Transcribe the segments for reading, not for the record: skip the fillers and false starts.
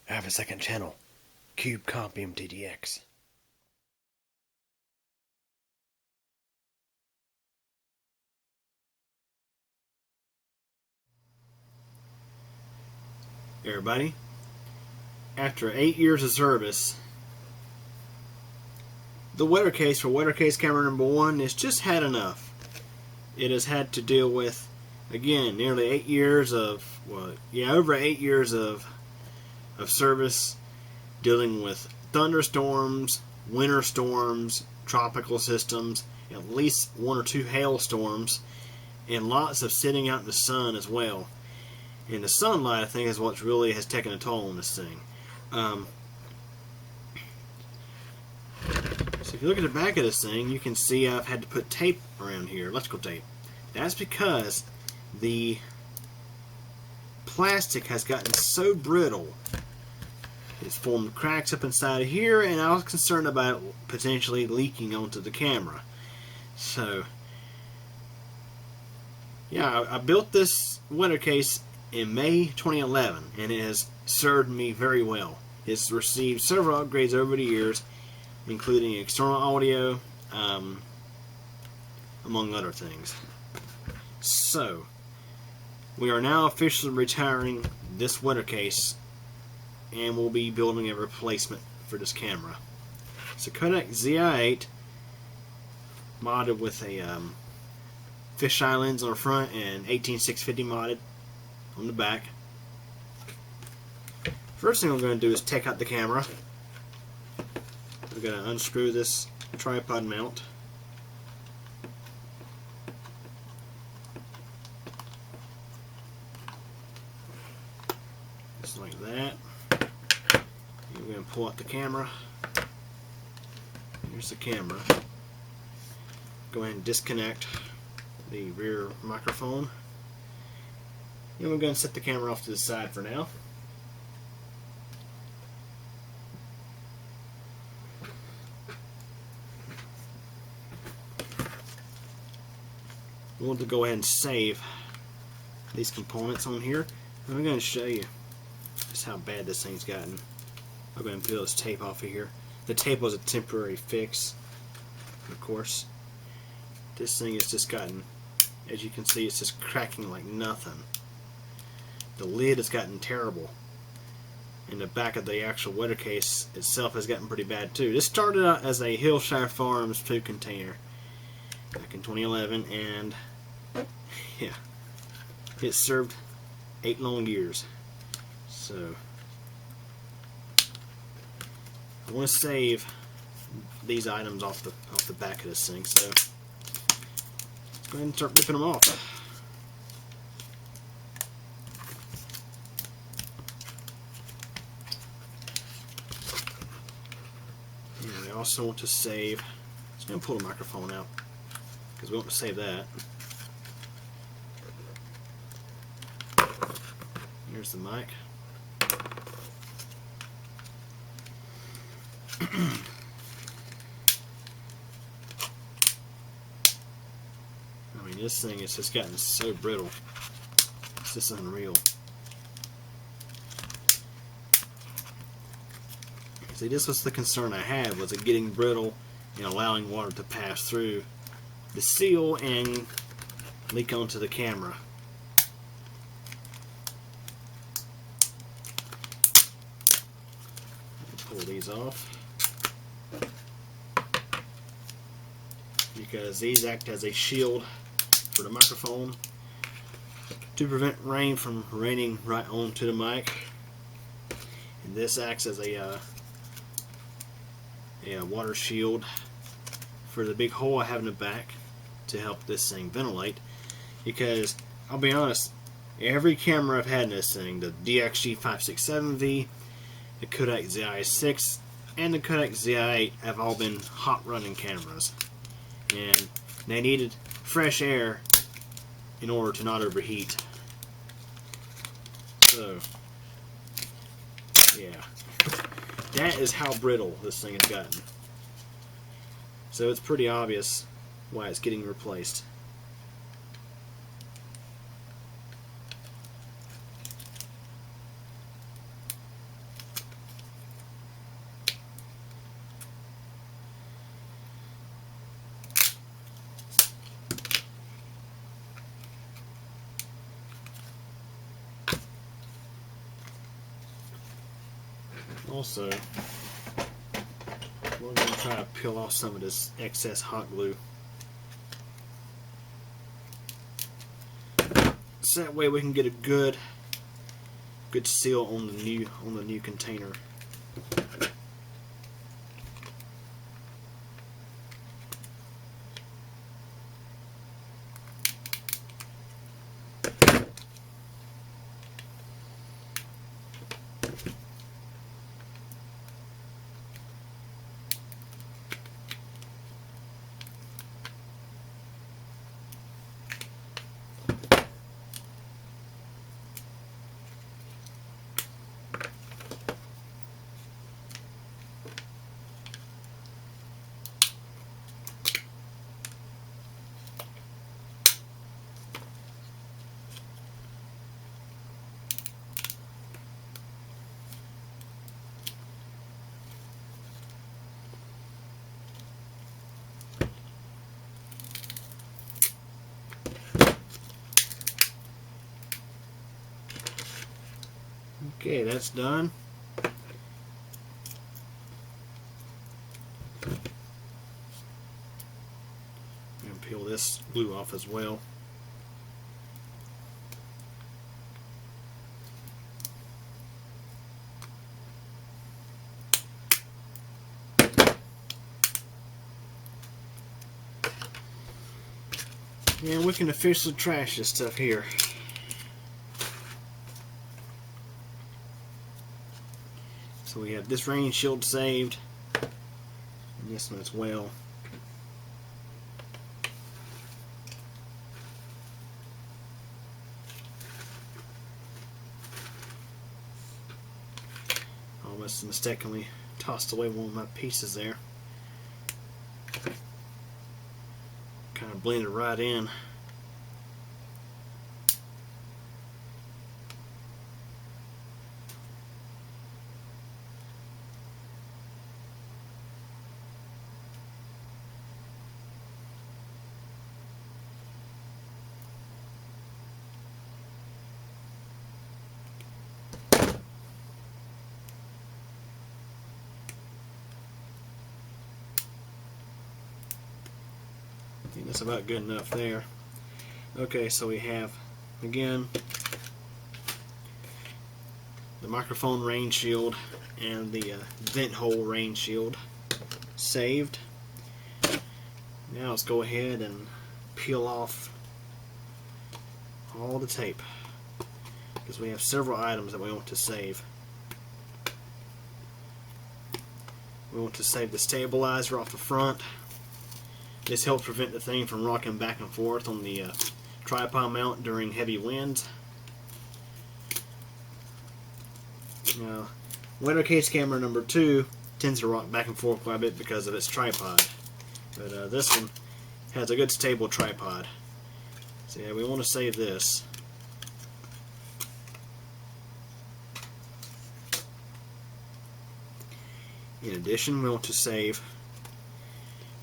I have a second channel, cubecompmtdx. Everybody, after 8 years of service, the WeatherCase for WeatherCase camera number 1 has just had enough. It has had to deal with, again, nearly 8 years of, over 8 years of service, dealing with thunderstorms, winter storms, tropical systems, at least 1 or 2 hailstorms, and lots of sitting out in the sun as well. And the sunlight, I think, is what really has taken a toll on this thing. So if you look at the back of this thing, you can see I've had to put tape around here, electrical tape. That's because the plastic has gotten so brittle. It's formed cracks up inside of here, and I was concerned about potentially leaking onto the camera. So, yeah, I built this WeatherCase in May 2011, and it has served me very well. It's received several upgrades over the years, including external audio, among other things. So, we are now officially retiring this WeatherCase, and we'll be building a replacement for this camera. It's a Kodak ZI-8 modded with a fisheye lens on the front and 18650 modded on the back. First thing I'm going to do is take out the camera. I'm going to unscrew this tripod mount. Just like that. And we're going to pull out the camera. Here's the camera. Go ahead and disconnect the rear microphone. And we're going to set the camera off to the side for now. We want to go ahead and save these components on here. And I'm going to show you just how bad this thing's gotten. I'll go ahead and peel this tape off of here. The tape was a temporary fix, of course. This thing has just gotten, as you can see, it's just cracking like nothing. The lid has gotten terrible, and the back of the actual WeatherCase itself has gotten pretty bad too. This started out as a Hillshire Farms food container back in 2011, and yeah, it served 8 long years. So I want to save these items off the back of this thing. So let's go ahead and start ripping them off. And we also want to save. Just going to pull the microphone out because we want to save that. Here's the mic. I mean, this thing has just gotten so brittle. It's just unreal. See, this was the concern I had, was it getting brittle and allowing water to pass through the seal and leak onto the camera. Pull these off, because these act as a shield for the microphone to prevent rain from raining right onto the mic, and this acts as a water shield for the big hole I have in the back to help this thing ventilate. Because I'll be honest, every camera I've had in this thing, the DXG567V, the Kodak ZI-6, and the Kodak ZI-8, have all been hot running cameras, and they needed fresh air in order to not overheat. So yeah, that is how brittle this thing has gotten. So it's pretty obvious why it's getting replaced. Also, we're going to try to peel off some of this excess hot glue. So that way we can get a good seal on the new container. Okay, that's done. I'm going to peel this glue off as well. And we can officially trash this stuff here. So we have this rain shield saved, and this one as well. Almost mistakenly tossed away one of my pieces there. Kind of blended right in. I think that's about good enough there. Okay, so we have, again, the microphone rain shield and the vent hole rain shield saved. Now let's go ahead and peel off all the tape, because we have several items that we want to save. We want to save the stabilizer off the front. This helps prevent the thing from rocking back and forth on the tripod mount during heavy winds. Now, WeatherCase camera number 2 tends to rock back and forth quite a bit because of its tripod. But this one has a good stable tripod. So yeah, we want to save this. In addition, we want to save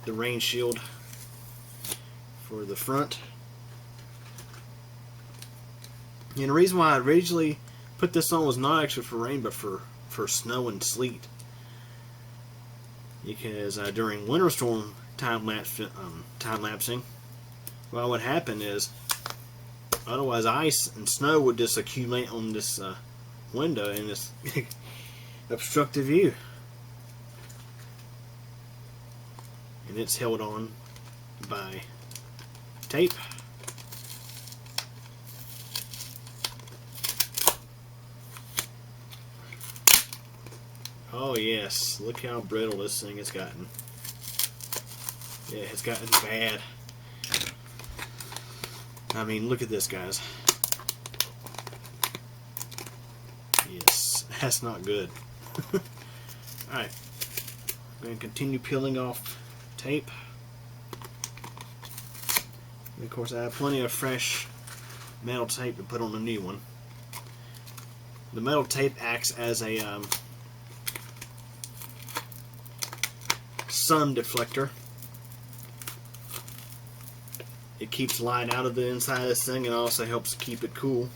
the rain shield for the front. And the reason why I originally put this on was not actually for rain, but for snow and sleet. Because during winter storm time lapsing, well, what would happen is otherwise ice and snow would just accumulate on this window and just obstruct the view. And it's held on by tape. Oh yes, look how brittle this thing has gotten. Yeah, it's gotten bad. I mean, look at this, guys. Yes, that's not good. Alright, I'm going to continue peeling off tape. And of course, I have plenty of fresh metal tape to put on a new one. The metal tape acts as a sun deflector. It keeps light out of the inside of this thing and also helps keep it cool.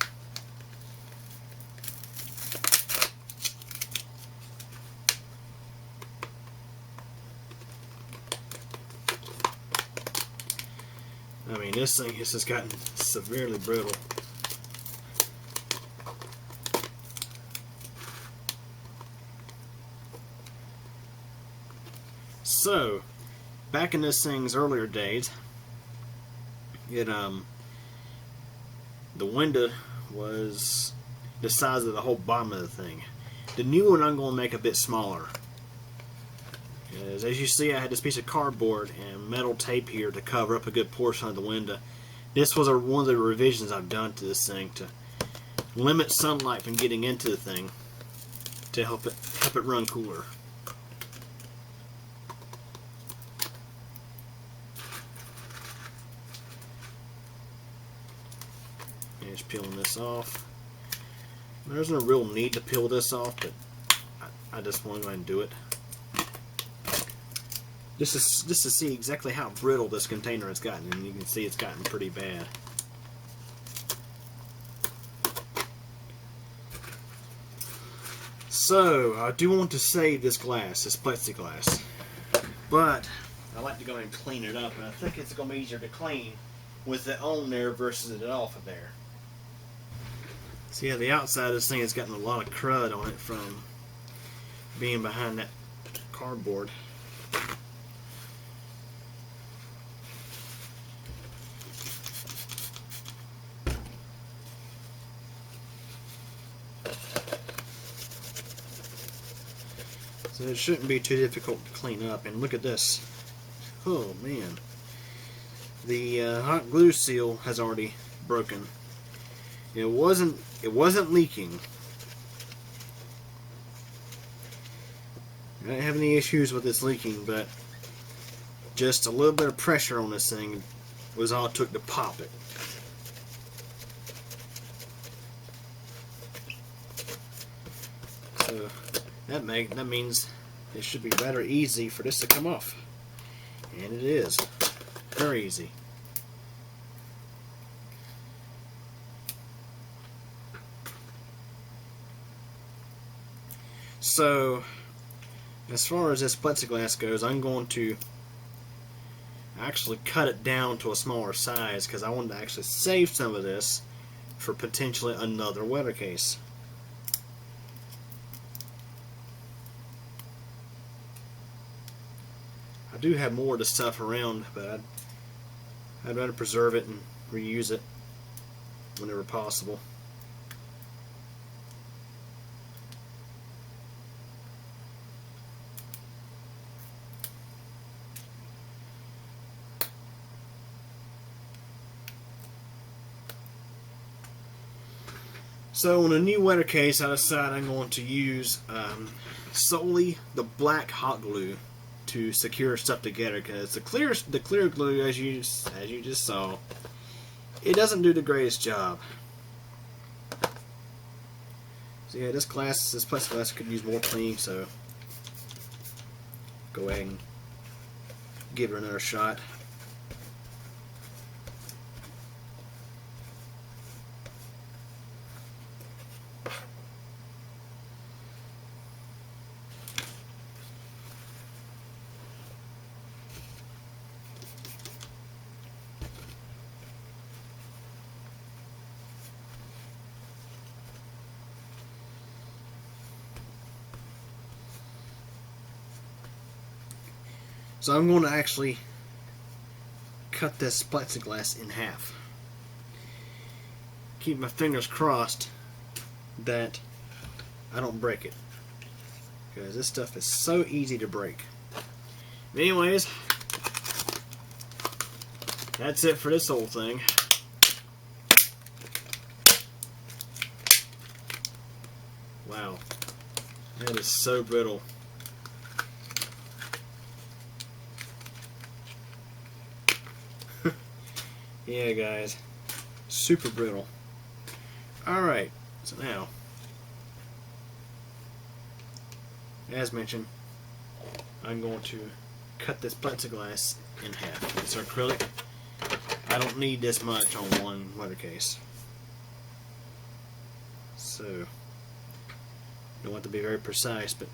mean, this thing has just gotten severely brittle. So, back in this thing's earlier days, the window was the size of the whole bottom of the thing. The new one I'm going to make a bit smaller. As you see, I had this piece of cardboard and metal tape here to cover up a good portion of the window. This was one of the revisions I've done to this thing to limit sunlight from getting into the thing to help it run cooler. And just peeling this off. There's no real need to peel this off, but I just want to go ahead and do it. Just to see exactly how brittle this container has gotten, and you can see it's gotten pretty bad. So, I do want to save this glass, this plexiglass, but I like to go ahead and clean it up, and I think it's going to be easier to clean with it on there versus it off of there. See, yeah, the outside of this thing has gotten a lot of crud on it from being behind that cardboard. So it shouldn't be too difficult to clean up. And look at this. Oh man. The hot glue seal has already broken. It wasn't leaking. I don't have any issues with this leaking, but just a little bit of pressure on this thing was all it took to pop it. So that means it should be rather easy for this to come off. And it is. Very easy. So, as far as this plexiglass goes, I'm going to actually cut it down to a smaller size because I wanted to actually save some of this for potentially another WeatherCase. I do have more of this stuff around, but I'd rather preserve it and reuse it whenever possible. So on a new WeatherCase, I decided I'm going to use solely the black hot glue to secure stuff together, because the clear glue, as you just saw, it doesn't do the greatest job. So yeah, this plexiglass could use more cleaning, so go ahead and give it another shot. So I'm going to actually cut this plexiglass in half. Keep my fingers crossed that I don't break it, because this stuff is so easy to break. Anyways, that's it for this whole thing. Wow, that is so brittle. Yeah, guys, super brittle. Alright, so now, as mentioned, I'm going to cut this plexiglass in half. It's acrylic. I don't need this much on one WeatherCase. So, don't want to be very precise, but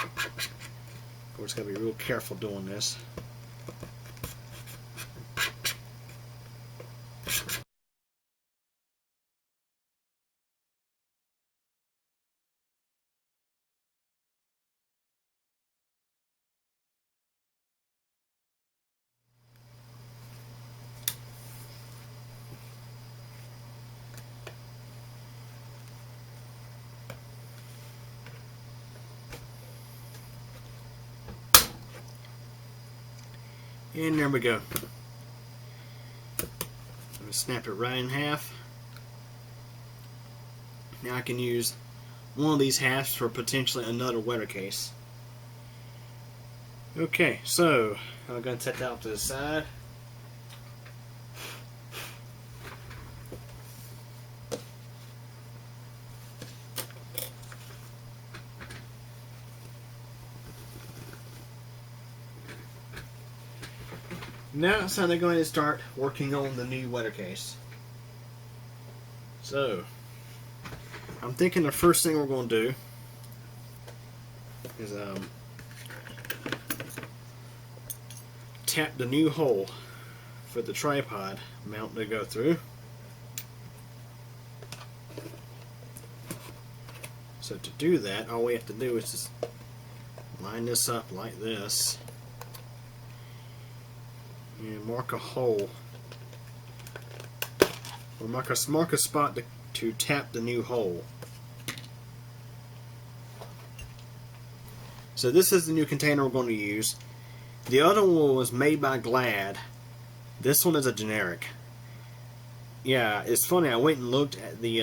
Of course, gotta be real careful doing this. And there we go. I'm going to snap it right in half. Now I can use one of these halves for potentially another WeatherCase. Okay, so I'm going to set that off to the side. Now it's time to go ahead and start working on the new WeatherCase. So, I'm thinking the first thing we're going to do is tap the new hole for the tripod mount to go through. So to do that, all we have to do is just line this up like this and mark a hole, or mark a spot to tap the new hole. So this is the new container we're going to use. The other one was made by Glad. This one is a generic. Yeah, it's funny, I went and looked at the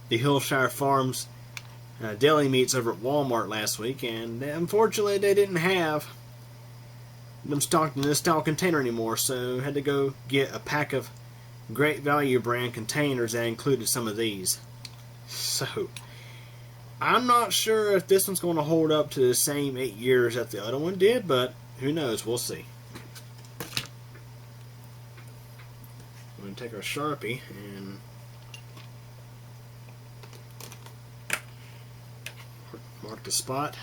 Hillshire Farms deli meats over at Walmart last week, and unfortunately they didn't have them stocked in this style container anymore, so I had to go get a pack of Great Value brand containers that included some of these. So I'm not sure if this one's going to hold up to the same 8 years that the other one did, but who knows, we'll see. We're going to take our Sharpie and mark the spot.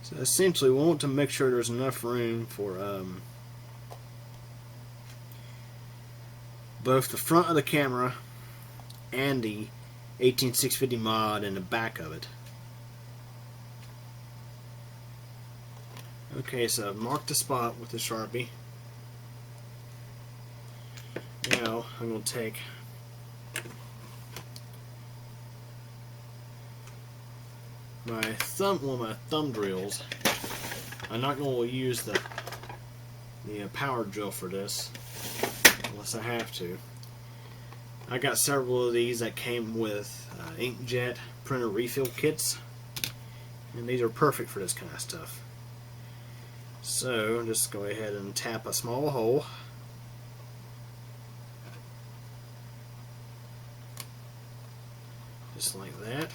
So essentially we want to make sure there's enough room for both the front of the camera and the 18650 mod in the back of it. Okay, so I've marked the spot with the Sharpie. Now I'm going to take one of my thumb drills. I'm not going to use the power drill for this unless I have to. I got several of these that came with inkjet printer refill kits, and these are perfect for this kind of stuff. So just go ahead and tap a small hole. Just like that.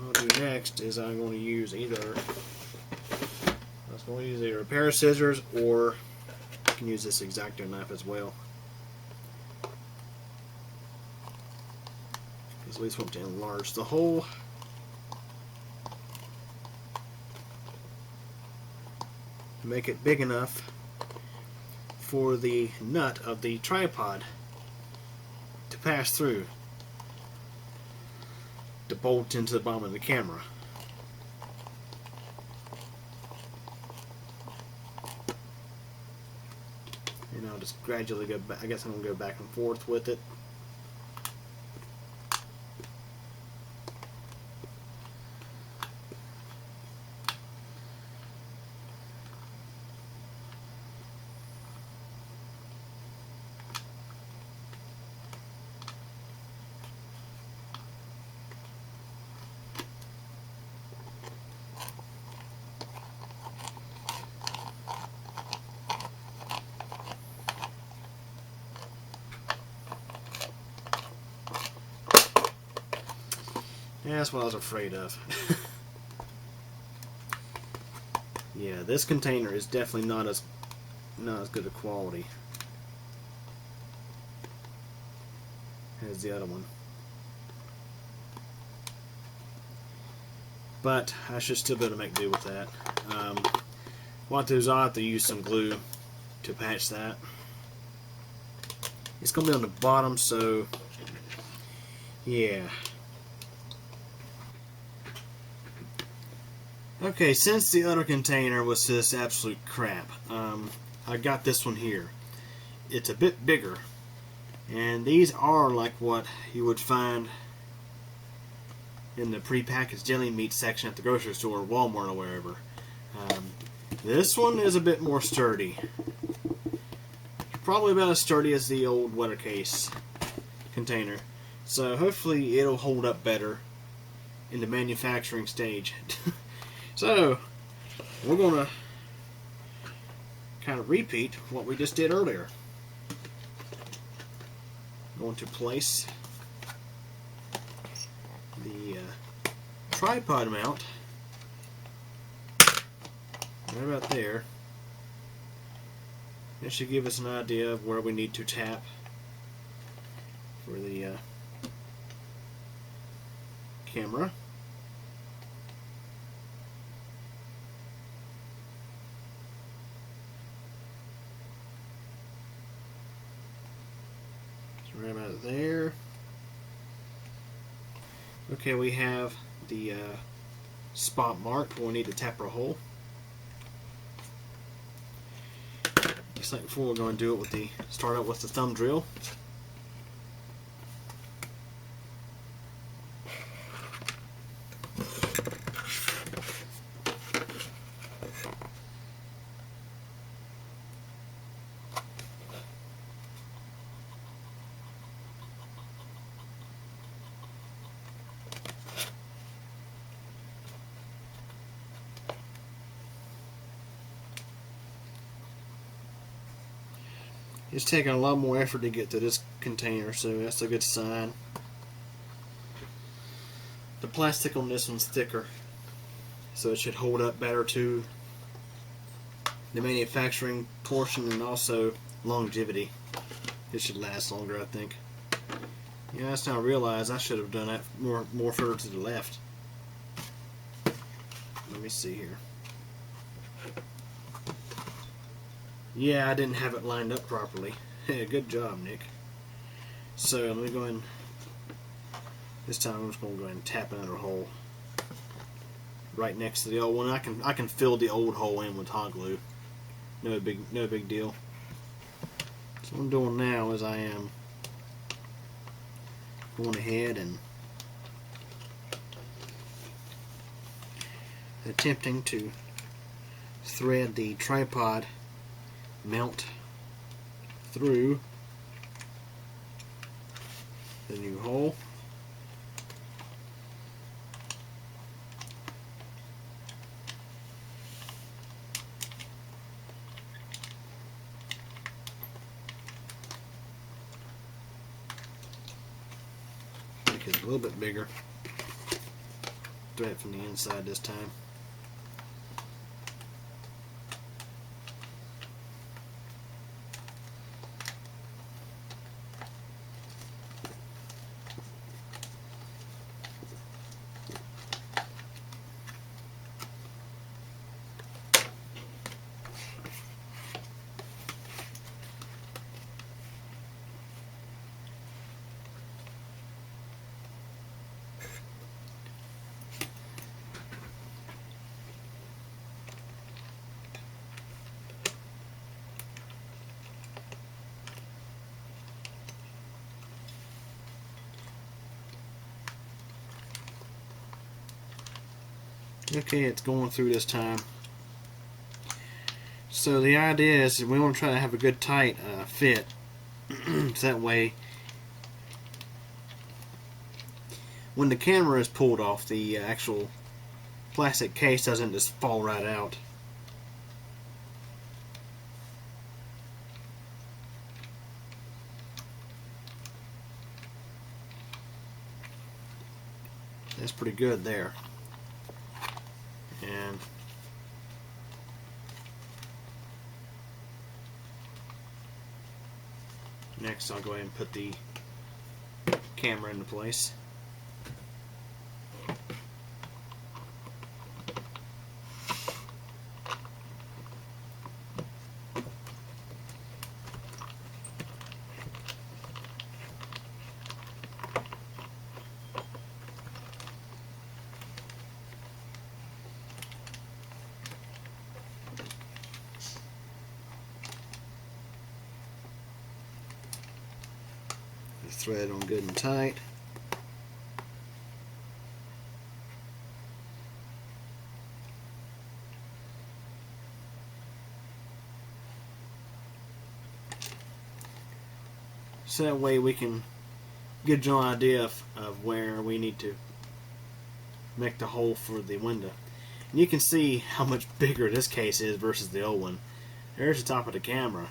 What I'll do next is I'm going to use either a pair of scissors, or I can use this X-Acto knife as well. At least want to enlarge the hole. Make it big enough for the nut of the tripod to pass through to bolt into the bottom of the camera. And I'll just gradually go back. I guess I'm going to go back and forth with it. Yeah, that's what I was afraid of. Yeah, this container is definitely not as good a quality as the other one. But I should still be able to make do with that. What to do is I'll have to use some glue to patch that. It's going to be on the bottom, so yeah. Okay, since the other container was just absolute crap, I got this one here. It's a bit bigger, and these are like what you would find in the prepackaged deli meat section at the grocery store, or Walmart, or wherever. This one is a bit more sturdy. Probably about as sturdy as the old WeatherCase container. So hopefully it'll hold up better in the manufacturing stage. So we're going to kind of repeat what we just did earlier. Going to place the tripod mount right about there. That should give us an idea of where we need to tap for the camera. So right about there. Okay, we have the spot marked where we need to tap our hole. Just like before, we're going to do it with start out with the thumb drill. It's taking a lot more effort to get to this container, so that's a good sign. The plastic on this one's thicker, so it should hold up better to the manufacturing portion, and also longevity. It should last longer, I think. Yeah, that's now I realize I should have done that more further to the left. Let me see here. Yeah, I didn't have it lined up properly. Yeah, good job, Nick. So let me go ahead and this time I'm just going to go ahead and tap another hole right next to the old one. I can fill the old hole in with hot glue. No big deal. So what I'm doing now is I am going ahead and attempting to thread the tripod mount through the new hole. Make it a little bit bigger. Thread from the inside this time. Okay, it's going through this time. So the idea is we want to try to have a good tight fit. So that way when the camera is pulled off, the actual plastic case doesn't just fall right out. That's pretty good there. And Next, I'll go ahead and put the camera into place. Thread on good and tight. So that way we can get a general idea of where we need to make the hole for the window. And you can see how much bigger this case is versus the old one. There's the top of the camera.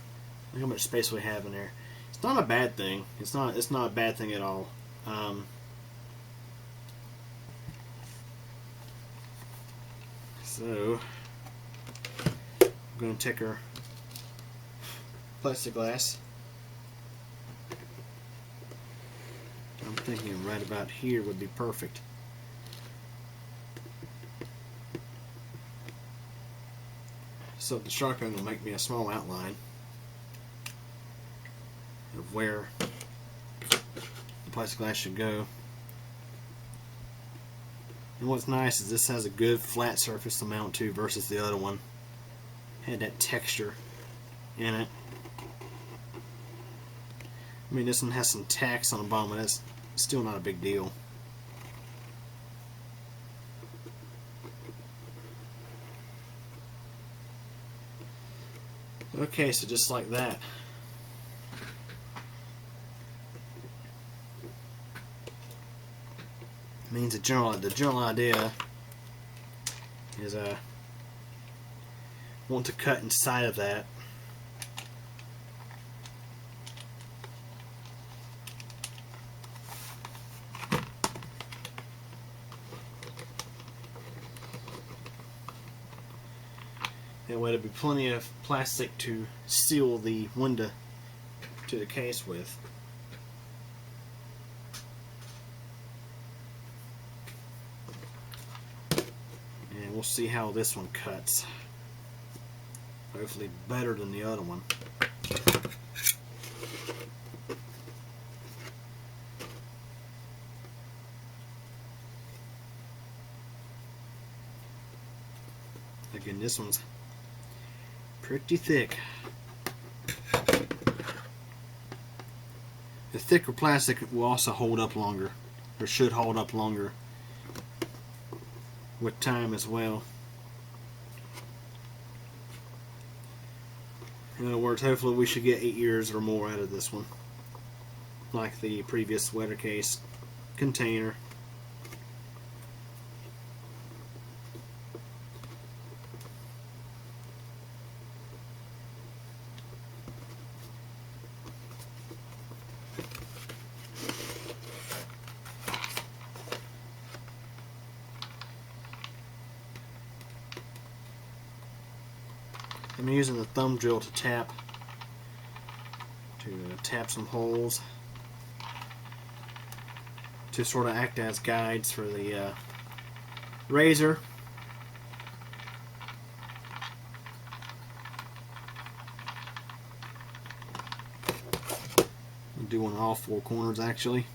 Look how much space we have in there. It's not a bad thing. It's not a bad thing at all. So I'm going to take our plexiglass. I'm thinking right about here would be perfect. So the shotgun will make me a small outline of where the plexiglass should go. And what's nice is this has a good flat surface to mount to versus the other one. Had that texture in it. I mean, this one has some tacks on the bottom, but that's still not a big deal. Okay, so just like that. Means the general idea is I want to cut inside of that. That way there'll be plenty of plastic to seal the window to the case with. And we'll see how this one cuts. Hopefully better than the other one. Again, this one's pretty thick. The thicker plastic will also hold up longer, or should hold up longer with time as well. In other words, hopefully we should get 8 years or more out of this one, like the previous WeatherCase container. I'm using the thumb drill to tap some holes to sort of act as guides for the razor. I'm doing all 4 corners actually.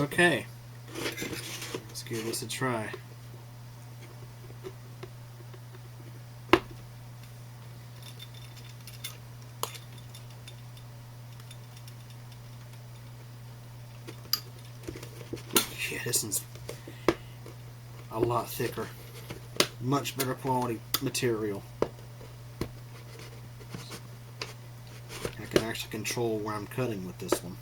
Okay, let's give this a try. Yeah, this one's a lot thicker. Much better quality material. I can actually control where I'm cutting with this one.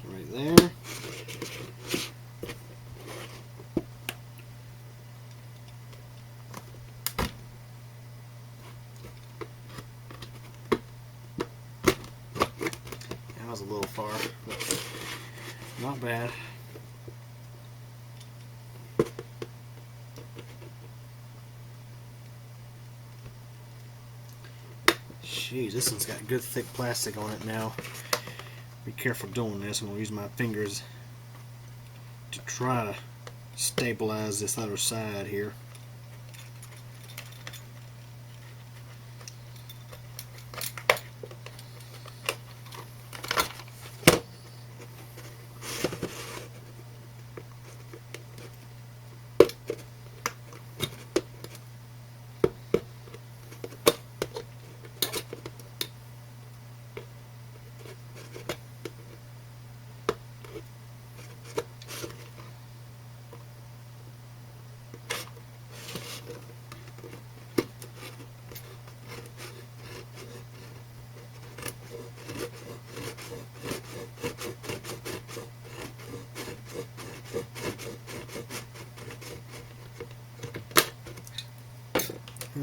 Right there. That was a little far, but not bad. Jeez, this one's got good thick plastic on it now. Be careful doing this. I'm going to use my fingers to try to stabilize this other side here.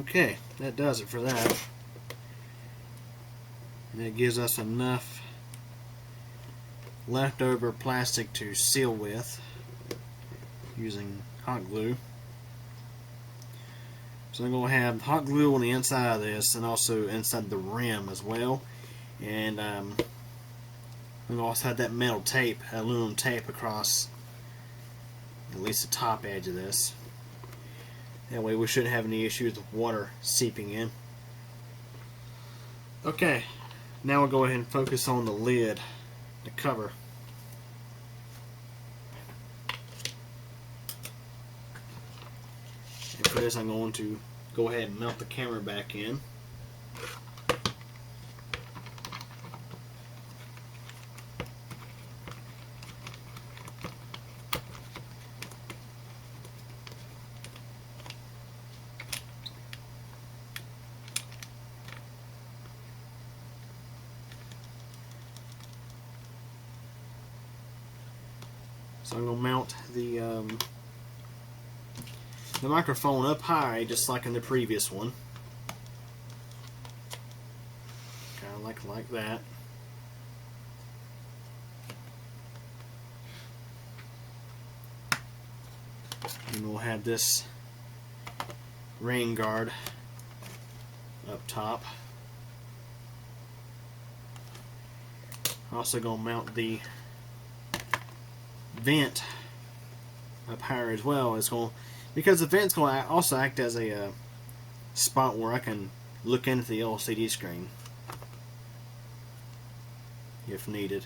Okay, that does it for that. And that gives us enough leftover plastic to seal with using hot glue. So I'm going to have hot glue on the inside of this and also inside the rim as well. And I'm going to also have that metal tape, aluminum tape across at least the top edge of this. That way we shouldn't have any issues with water seeping in. Okay, now we'll go ahead and focus on the lid, the cover. And for this I'm going to go ahead and mount the camera back in. So I'm going to mount the microphone up high, just like in the previous one. Kind of like that. And we'll have this rain guard up top. Also going to mount the vent up higher as well. It's going, because the vent's going to also act as a spot where I can look into the LCD screen if needed.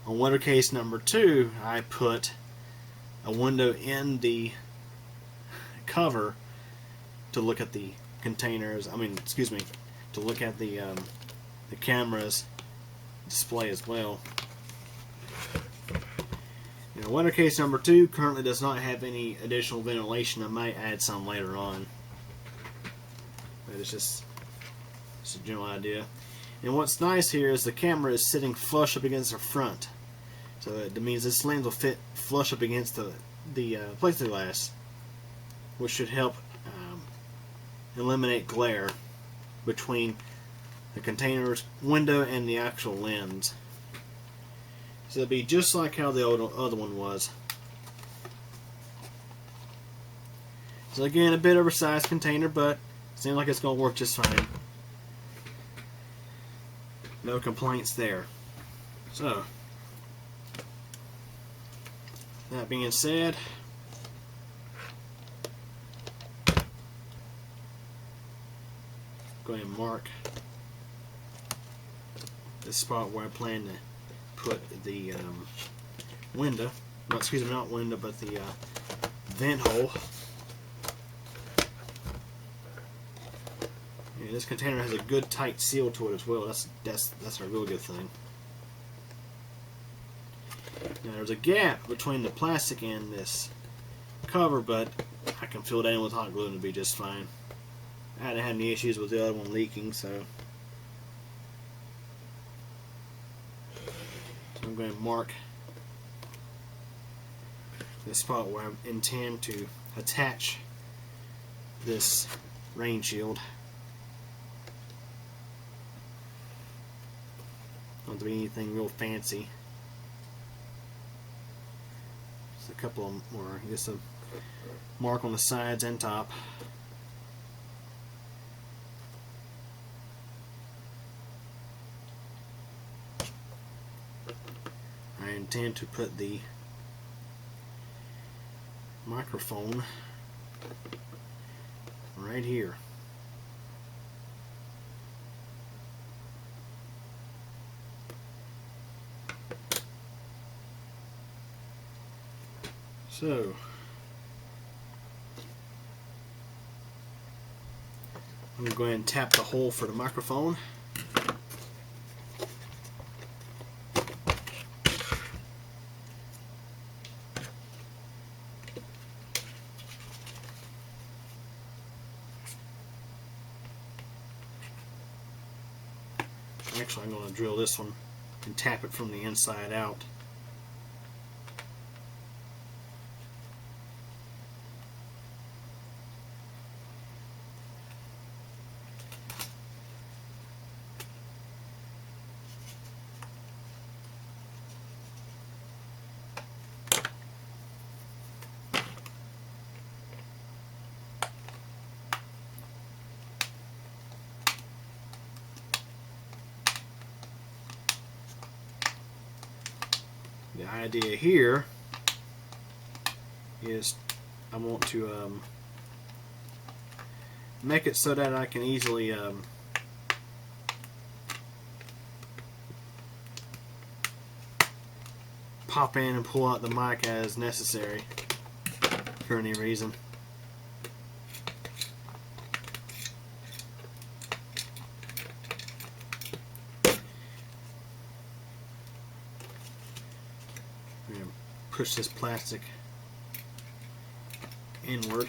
On WeatherCase number 2, I put a window in the cover to look at the containers. To look at the camera's display as well. WeatherCase number 2 currently does not have any additional ventilation. I might add some later on, but it's just a general idea. And what's nice here is the camera is sitting flush up against the front, so that means this lens will fit flush up against the plexiglass, which should help eliminate glare between the container's window and the actual lens. So it'll be just like how the other one was. So again, a bit oversized container, but it seems like it's going to work just fine. No complaints there. So, that being said, go ahead and mark the spot where I plan to put the window. No, excuse me, not window, but the vent hole. And this container has a good tight seal to it as well. That's a real good thing. Now there's a gap between the plastic and this cover, but I can fill that in with hot glue and it'll be just fine. I hadn't had any issues with the other one leaking, so I'm going to mark the spot where I intend to attach this rain shield. Don't be anything real fancy. Just a couple of more, I guess a mark on the sides and top. I intend to put the microphone right here. So I'm going to go ahead and tap the hole for the microphone. Actually, I'm going to drill this one and tap it from the inside out. The idea here is I want to make it so that I can easily pop in and pull out the mic as necessary for any reason. I'm going to push this plastic inward.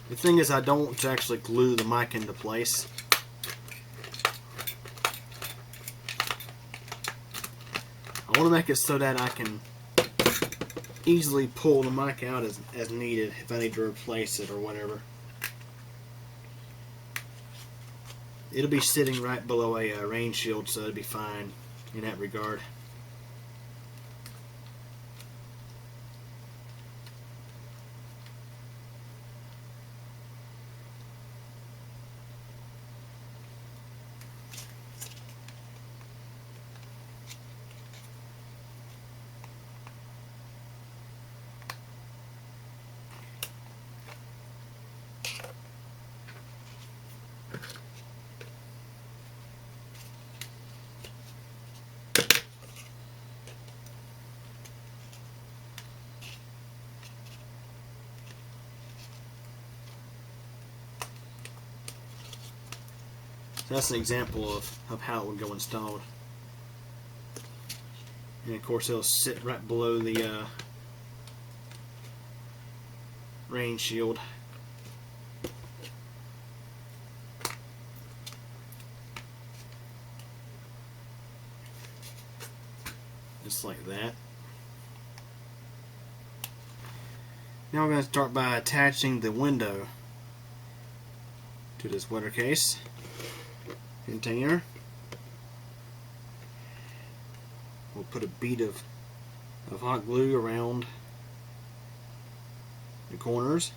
The thing is, I don't want to actually glue the mic into place. I want to make it so that I can easily pull the mic out as needed if I need to replace it or whatever. It'll be sitting right below a rain shield, so it'll be fine in that regard. So that's an example of how it would go installed. And of course it'll sit right below the rain shield. Just like that. Now we're going to start by attaching the window to this WeatherCase. container. We'll put a bead of hot glue around the corners.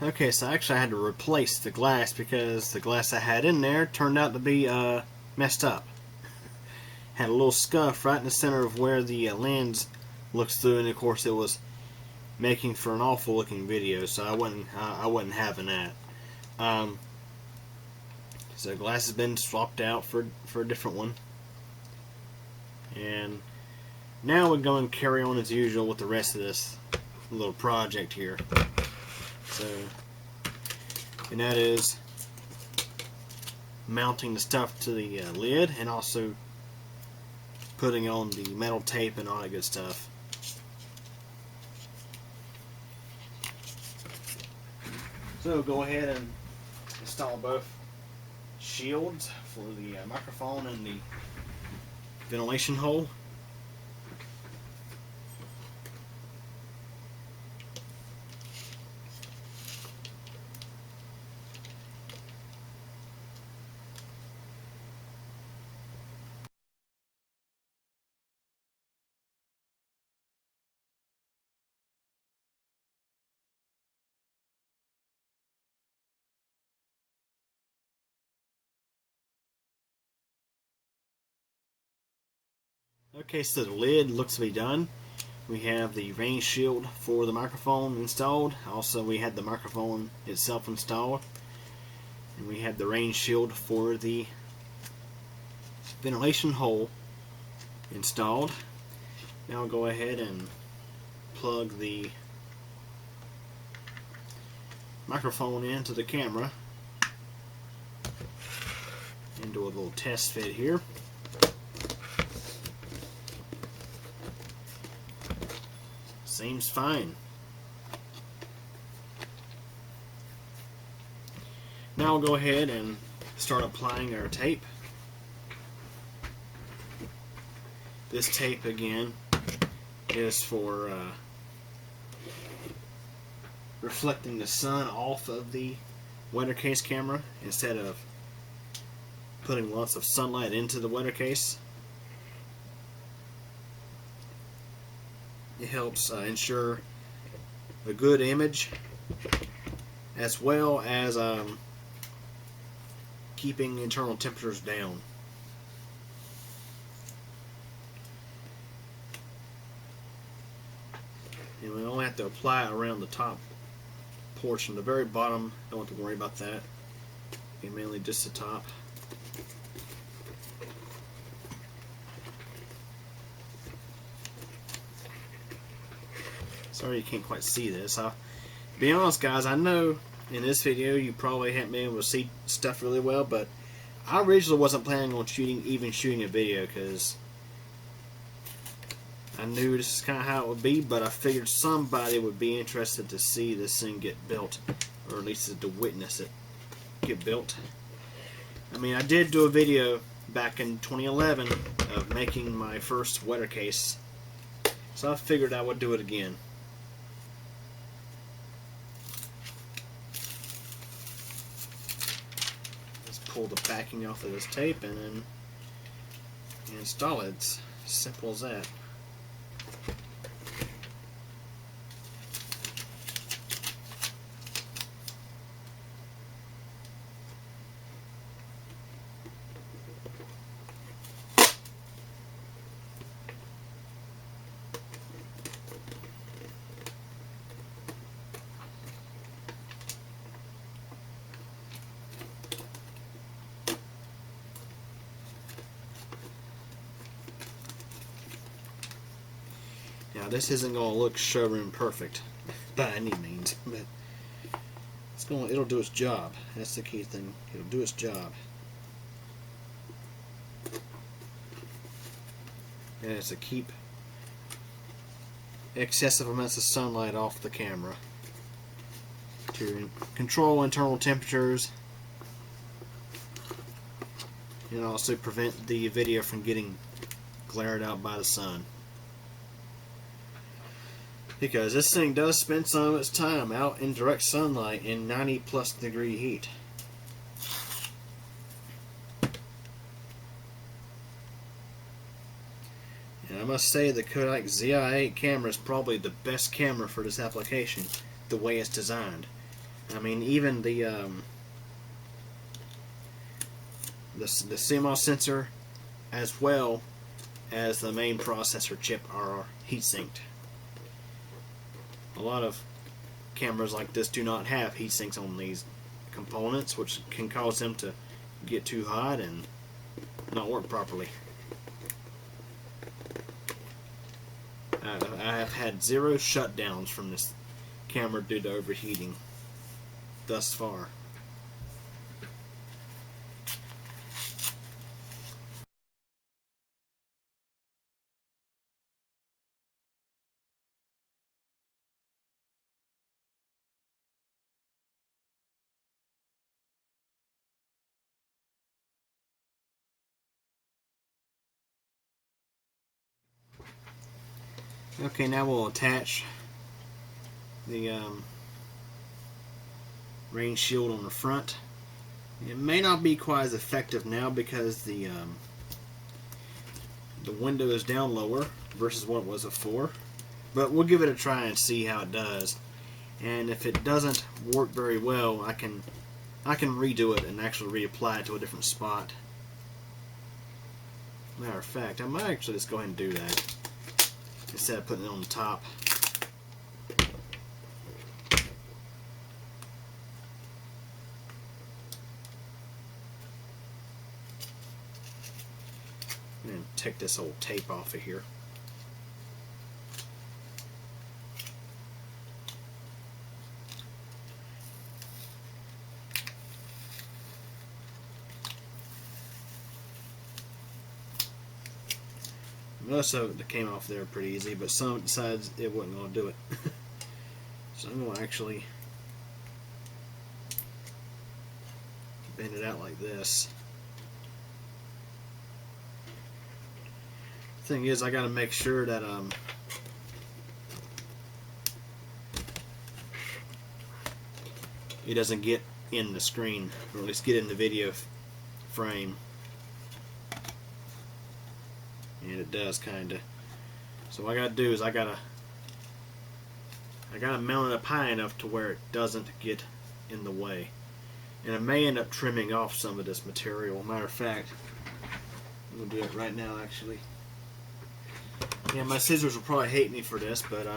Okay, so actually I had to replace the glass because the glass I had in there turned out to be messed up. Had a little scuff right in the center of where the lens looks through, and of course it was making for an awful looking video, so I wasn't having that. So the glass has been swapped out for a different one, and now we're going to carry on as usual with the rest of this little project here. So, and that is mounting the stuff to the lid, and also putting on the metal tape and all that good stuff. So go ahead and install both shields for the microphone and the ventilation hole. Okay, so the lid looks to be done. We have the rain shield for the microphone installed. Also, we had the microphone itself installed. And we had the rain shield for the ventilation hole installed. Now I'll go ahead and plug the microphone into the camera and do a little test fit here. Seems fine. Now we'll go ahead and start applying our tape. This tape again is for reflecting the sun off of the WeatherCase camera instead of putting lots of sunlight into the WeatherCase. It helps ensure a good image, as well as keeping internal temperatures down. And we only have to apply it around the top portion. The very bottom, don't have to worry about that. Okay, mainly just the top. Sorry you can't quite see this. I'll be honest, guys, I know in this video you probably haven't been able to see stuff really well, but I originally wasn't planning on shooting a video because I knew this is kind of how it would be, but I figured somebody would be interested to see this thing get built, or at least to witness it get built. I mean, I did do a video back in 2011 of making my first WeatherCase, so I figured I would do it again. Pull the backing off of this tape and then install it. It's as simple as that. this isn't going to look showroom perfect by any means, but it'll do its job. That's the key thing. It'll do its job. And it's to keep excessive amounts of sunlight off the camera, to control internal temperatures, and also prevent the video from getting glared out by the sun. Because this thing does spend some of its time out in direct sunlight in 90+ degree heat. And I must say the Kodak ZI-8 camera is probably the best camera for this application, the way it's designed. I mean, even the CMOS sensor as well as the main processor chip are heat sinked. A lot of cameras like this do not have heat sinks on these components, which can cause them to get too hot and not work properly. I have had 0 shutdowns from this camera due to overheating thus far. Okay, now we'll attach the rain shield on the front. It may not be quite as effective now because the window is down lower versus what it was before, but we'll give it a try and see how it does. And if it doesn't work very well, I can redo it and actually reapply it to a different spot. Matter of fact, I might actually just go ahead and do that instead of putting it on the top. And take this old tape off of here. Most of it came off there pretty easy, but some decides it wasn't going to do it. So I'm going to actually bend it out like this. Thing is, I got to make sure that it doesn't get in the screen, or at least get in the video frame. And it does kinda. So what I gotta do is I gotta mount it up high enough to where it doesn't get in the way. And I may end up trimming off some of this material. Matter of fact, I'm gonna do it right now actually. Yeah, my scissors will probably hate me for this, but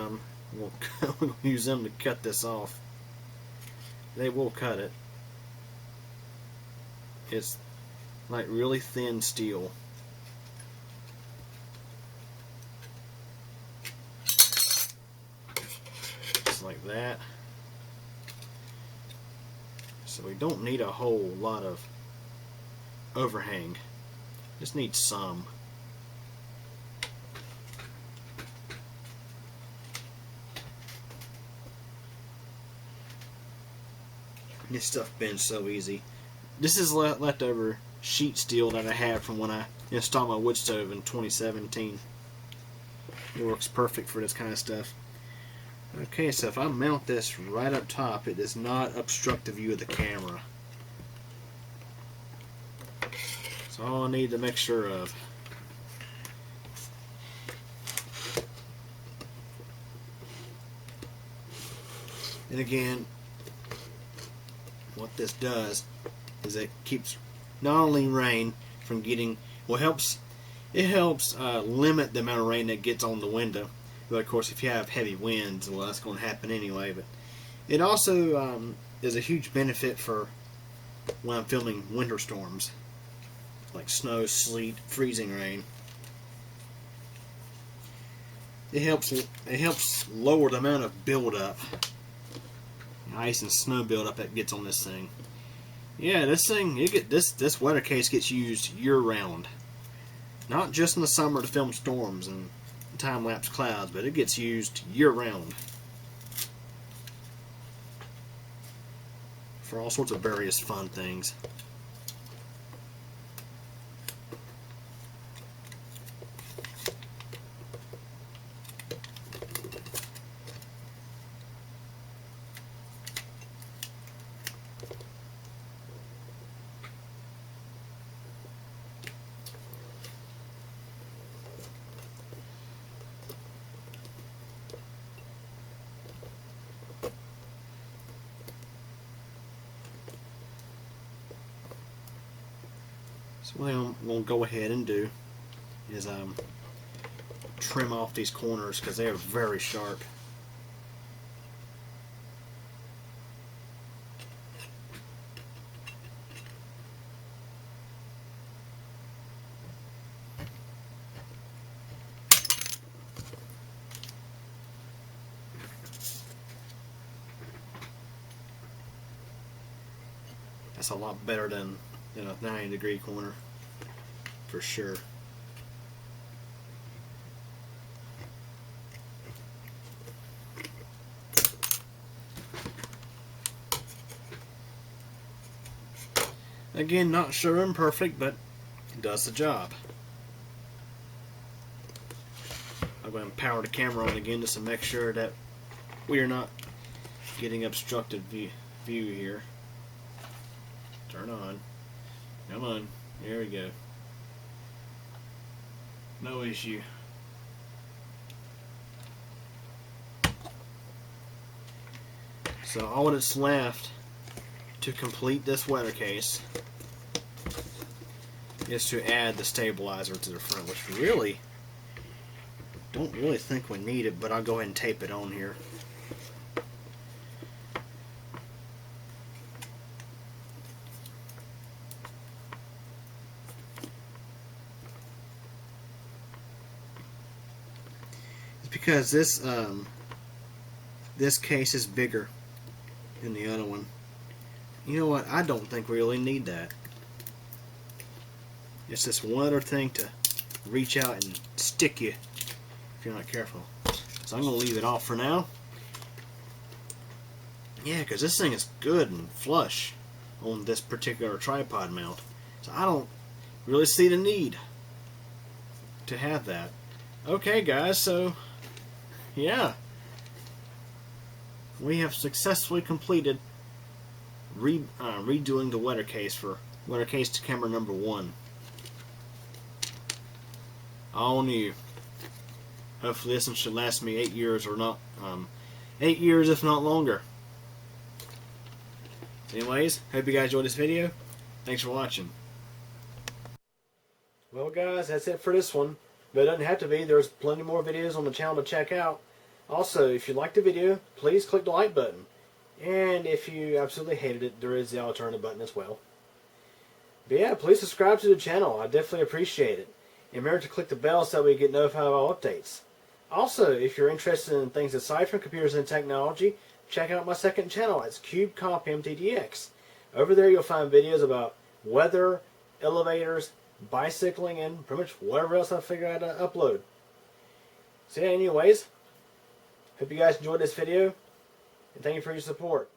we'll use them to cut this off. They will cut it. It's like really thin steel. Like that. So we don't need a whole lot of overhang, just need some. This stuff bends so easy. This is leftover sheet steel that I have from when I installed my wood stove in 2017. It works perfect for this kind of stuff. Okay, so if I mount this right up top, it does not obstruct the view of the camera. That's all I need to make sure of. And again, what this does is it keeps not only rain from getting, well, it helps limit the amount of rain that gets on the window. But of course, if you have heavy winds, well, that's going to happen anyway. But it also is a huge benefit for when I'm filming winter storms, like snow, sleet, freezing rain. it helps lower the amount of buildup, ice and snow buildup that gets on this thing. Yeah, this thing, this WeatherCase gets used year round, not just in the summer to film storms and time-lapse clouds, but it gets used year round for all sorts of various fun things. So what I'm going to go ahead and do is trim off these corners because they are very sharp. That's a lot better than a 90-degree corner, for sure. Again, not sure and perfect, but it does the job. I'm going to power the camera on again just to make sure that we are not getting obstructed view here. Turn on. Come on. There we go. No issue. So all that's left to complete this WeatherCase is to add the stabilizer to the front, which really don't really think we need it, but I'll go ahead and tape it on here. Because this case is bigger than the other one. You know what? I don't think we really need that. It's just one other thing to reach out and stick you if you're not careful. So I'm going to leave it off for now. Yeah, because this thing is good and flush on this particular tripod mount. So I don't really see the need to have that. Okay, guys, so yeah, we have successfully completed redoing the WeatherCase for WeatherCase camera number 1. All new. Hopefully this one should last me 8 years or not, 8 years if not longer. So anyways, hope you guys enjoyed this video. Thanks for watching. Well guys, that's it for this one. But it doesn't have to be. There's plenty more videos on the channel to check out. Also, if you liked the video, please click the like button. And if you absolutely hated it, there is the alternative button as well. But yeah, please subscribe to the channel. I definitely appreciate it. And remember to click the bell so that we get notified of all updates. Also, if you're interested in things aside from computers and technology, check out my second channel. It's cubecompmtdx. Over there you'll find videos about weather, elevators, bicycling, and pretty much whatever else I figure out to upload. So yeah, anyways, hope you guys enjoyed this video, and thank you for your support.